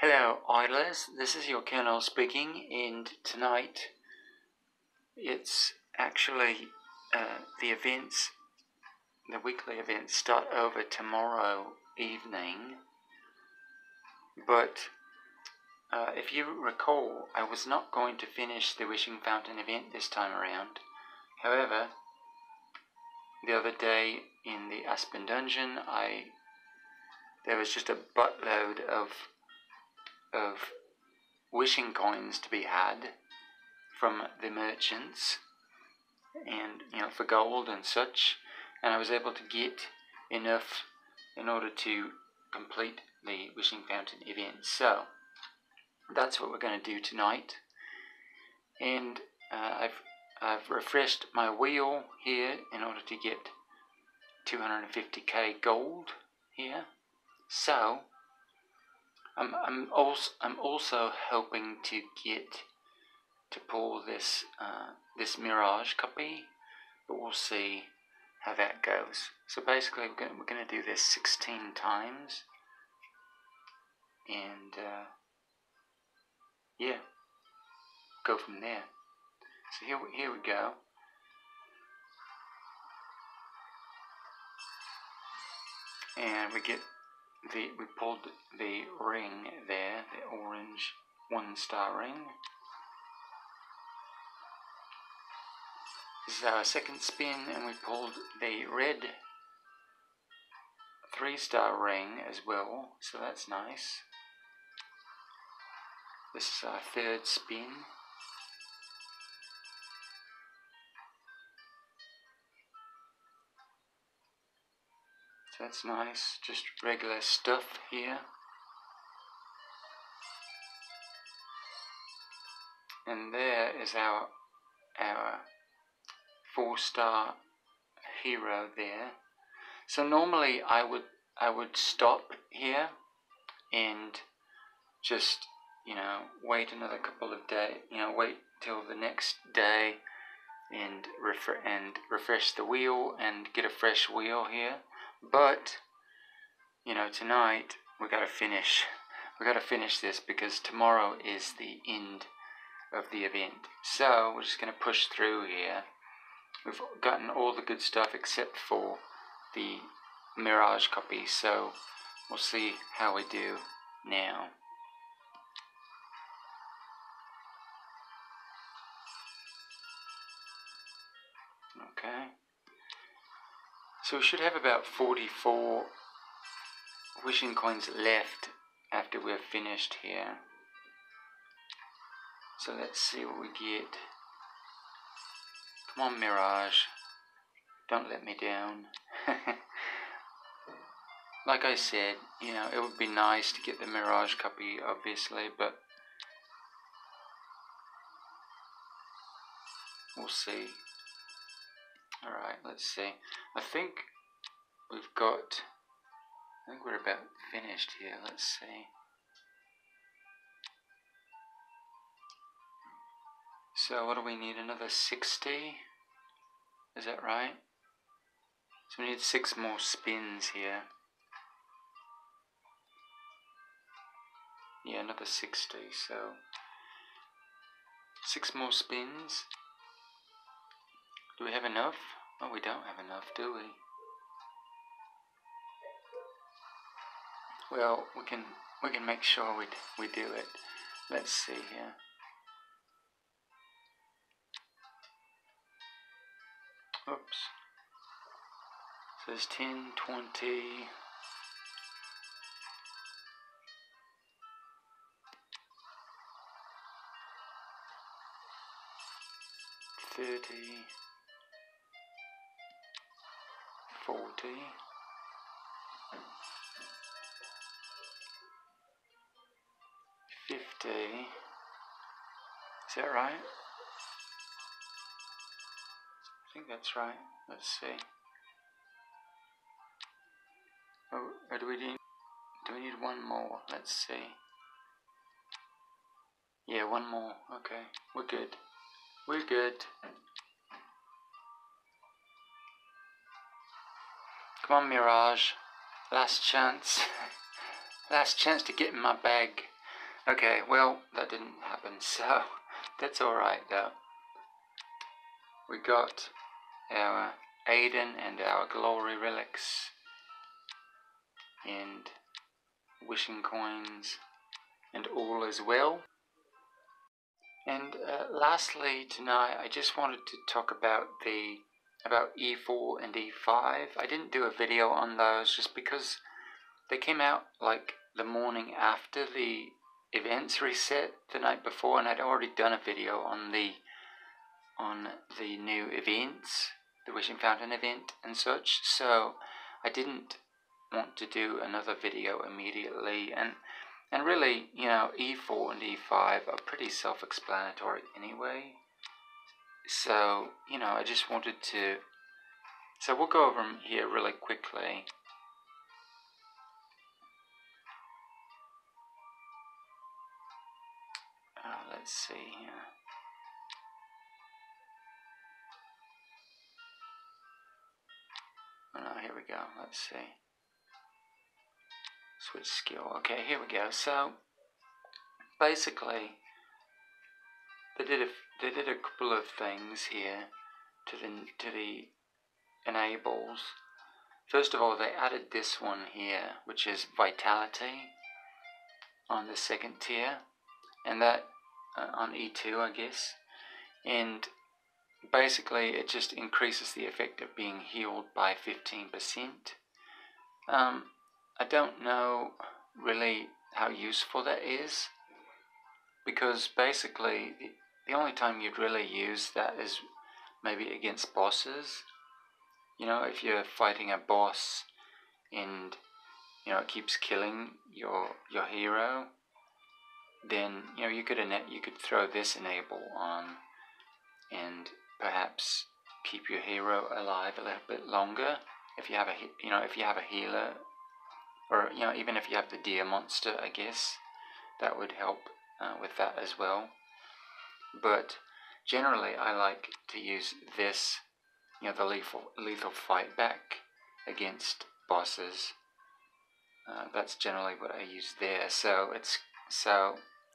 Hello idlers, this is your Colonel speaking, and tonight it's actually the weekly events start over tomorrow evening, but if you recall, I was not going to finish the Wishing Fountain event this time around. However, the other day in the Aspen Dungeon, there was just a buttload of wishing coins to be had from the merchants, and for gold and such, and I was able to get enough in order to complete the Wishing Fountain event. So that's what we're going to do tonight, and I've refreshed my wheel here in order to get 250k gold here. So I'm also hoping to pull this Mirage copy, but we'll see how that goes. So basically, we're gonna do this 16 times, and yeah, go from there. So here we go. And we pulled the ring there, the orange 1-star ring. This is our second spin, and we pulled the red 3-star ring as well, so that's nice. This is our third spin. So that's nice, just regular stuff here. And there is our 4-star hero there. So normally I would stop here and just wait another couple of days, wait till the next day and refresh the wheel and get a fresh wheel here. But tonight we gotta finish this, because tomorrow is the end of the event. So we're just gonna push through here. We've gotten all the good stuff except for the Mirage copy, so we'll see how we do now. Okay, so we should have about 44 wishing coins left after we're finished here. So let's see what we get. Come on, Mirage, don't let me down. Like I said, it would be nice to get the Mirage copy, obviously, but we'll see. Alright, let's see. I think we're about finished here. Let's see. So what do we need? Another 60? Is that right? So we need 6 more spins here. Yeah, another 60, so 6 more spins. Do we have enough? Oh, we don't have enough, do we? Well, we can make sure we do it. Let's see here. Oops. So there's 10, 20. 30, 40, 50. Is that right? I think that's right. Let's see. Oh, or do we need one more? Let's see. Yeah, one more. Okay, we're good. We're good. Come on, Mirage. Last chance. Last chance to get in my bag. Okay, well, that didn't happen, so that's alright though. We got our Aiden and our glory relics and wishing coins and all is well. And lastly tonight I just wanted to talk about E4 and E5. I didn't do a video on those just because they came out like the morning after the events reset the night before, and I'd already done a video on the new events, the Wishing Fountain event and such, so I didn't want to do another video immediately, and really, you know, E4 and E5 are pretty self-explanatory anyway, so, you know, I just wanted to, so we'll go over them here really quickly. Let's see here. Oh no, here we go. Let's see. Switch skill. Okay, here we go. So basically, they did a couple of things here to the enables. First of all, they added this one here, which is Vitality, on the second tier, and that on E2, I guess. And basically, it just increases the effect of being healed by 15%. I don't know really how useful that is, because basically the only time you'd really use that is maybe against bosses. You know, if you're fighting a boss and, you know, it keeps killing your hero, then, you know, you could throw this enable on and perhaps keep your hero alive a little bit longer if you have a healer, or, you know, even if you have the deer monster, I guess that would help with that as well. But generally, I like to use this, you know, the lethal fight back against bosses. That's generally what I use there. So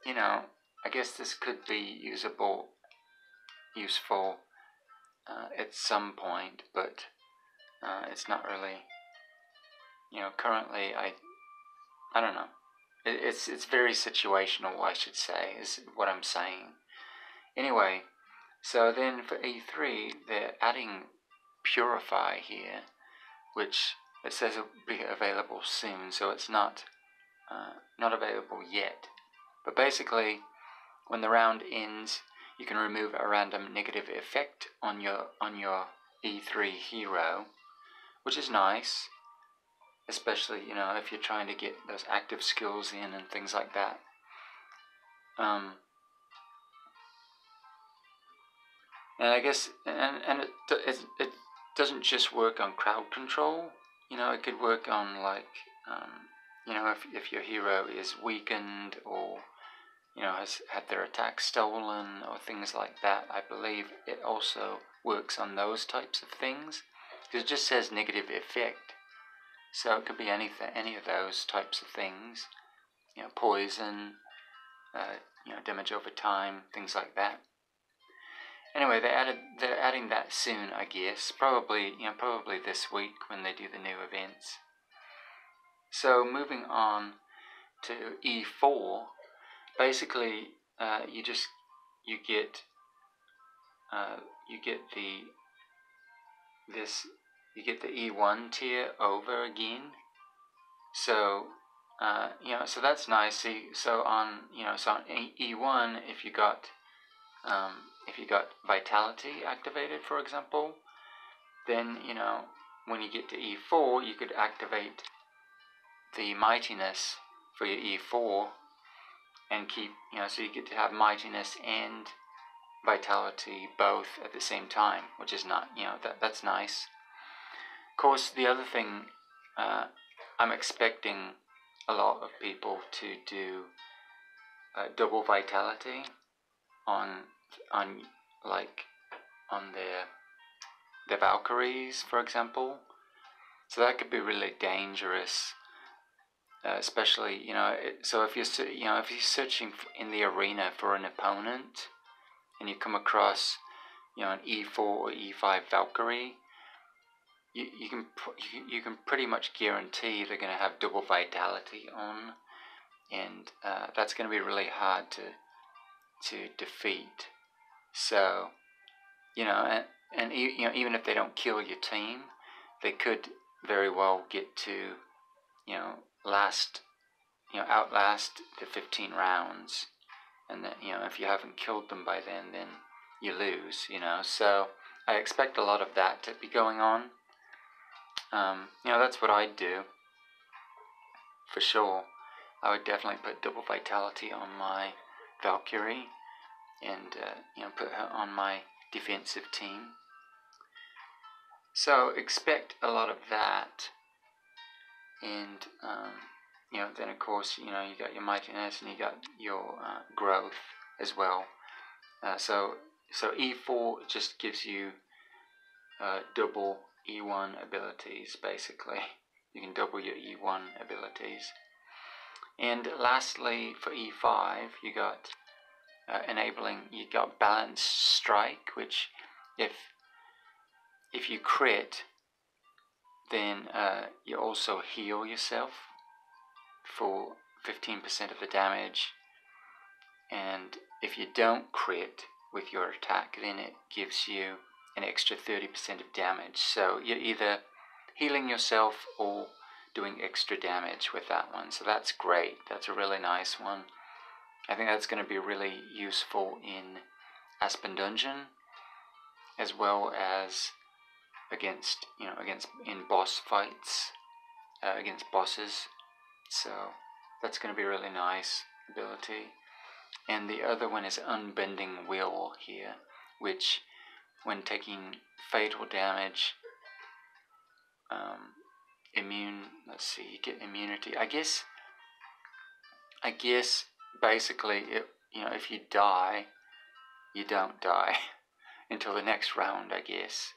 you know, I guess this could be useful at some point, but it's not really. You know, currently I don't know. It's very situational, I should say, is what I'm saying. Anyway, so then for E3, they're adding Purify here, which it says will be available soon, so it's not available yet. But basically, when the round ends, you can remove a random negative effect on your E3 hero, which is nice, especially, you know, if you're trying to get those active skills in and things like that. And I guess, and it doesn't just work on crowd control. You know, it could work on, like, you know, if your hero is weakened, or, you know, has had their attack stolen or things like that. I believe it also works on those types of things, because it just says negative effect, so it could be any of those types of things. You know, poison, you know, damage over time, things like that. Anyway, they're adding that soon, I guess. Probably this week when they do the new events. So moving on to E4, basically you get the E1 tier over again. So you know, so that's nice. See, so on E1, if you got Vitality activated, for example, then, you know, when you get to E4, you could activate the Mightiness for your E4 and keep, you know, so you get to have Mightiness and Vitality both at the same time, which is not, you know, that's nice. Of course, the other thing, I'm expecting a lot of people to do double Vitality on their Valkyries, for example. So that could be really dangerous especially so if you're if you're searching in the arena for an opponent and you come across an E4 or E5 Valkyrie, you can pretty much guarantee they're going to have double vitality on, and that's going to be really hard to defeat. So and even if they don't kill your team, they could very well get to outlast the 15 rounds, and then if you haven't killed them by then you lose. So I expect a lot of that to be going on. That's what I'd do for sure. I would definitely put double vitality on my Valkyrie, and put her on my defensive team. So expect a lot of that, and then of course you got your mightiness and you got your growth as well. So E4 just gives you double E1 abilities basically. You can double your E1 abilities. And lastly, for E5, you got you got Balanced Strike, which if you crit, then you also heal yourself for 15% of the damage, and if you don't crit with your attack, then it gives you an extra 30% of damage. So you're either healing yourself or doing extra damage with that one. So that's great. That's a really nice one. I think that's going to be really useful in Aspen Dungeon, as well as against in boss fights, against bosses. So that's going to be a really nice ability. And the other one is Unbending Will here, which when taking fatal damage, you get immunity. I guess basically if you die, you don't die until the next round, I guess,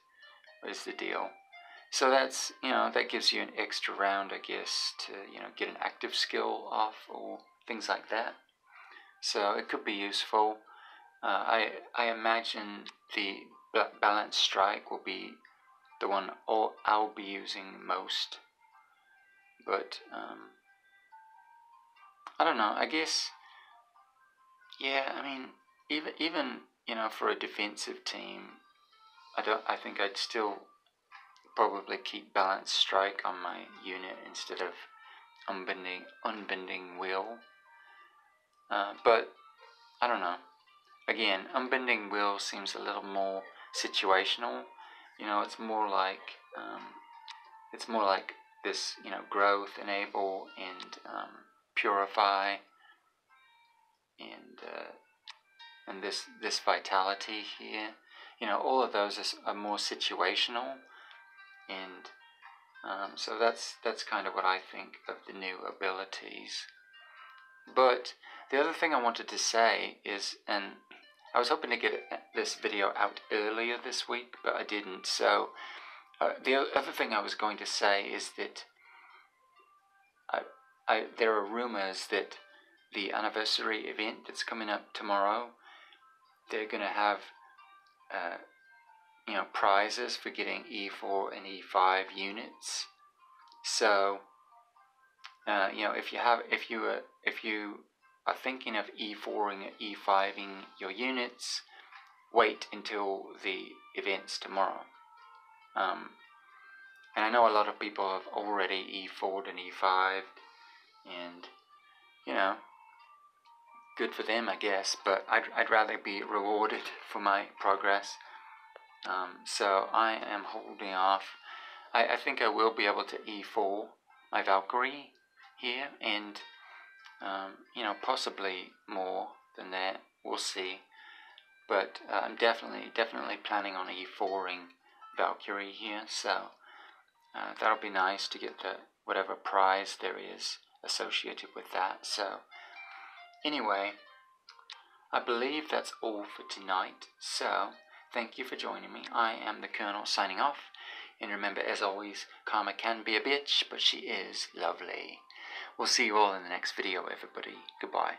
is the deal. So that's, that gives you an extra round, I guess, to, get an active skill off or things like that. So it could be useful. I imagine the Balanced Strike will be the one I'll be using most. But, I don't know, I guess, yeah, I mean, even for a defensive team, I think I'd still probably keep Balanced Strike on my unit instead of Unbending Will. But I don't know. Again, Unbending Will seems a little more situational. It's more like this. Growth, Enable, and Purify, and this Vitality here. All of those are more situational, and so that's kind of what I think of the new abilities. But the other thing I wanted to say is, and I was hoping to get this video out earlier this week, but I didn't. So the other thing I was going to say is that there are rumors that the anniversary event that's coming up tomorrow, they're going to have prizes for getting E4 and E5 units. So if you are thinking of E4ing or E5ing your units, wait until the events tomorrow. And I know a lot of people have already E4'd and E5'd, and good for them, I guess, but I'd rather be rewarded for my progress. So I am holding off. I think I will be able to E4 my Valkyrie here, and possibly more than that. We'll see. But I'm definitely planning on E4ing Valkyrie here, so that'll be nice to get whatever prize there is associated with that. So anyway, I believe that's all for tonight. So thank you for joining me. I am the Colonel signing off. And remember, as always, karma can be a bitch, but she is lovely. We'll see you all in the next video, everybody. Goodbye.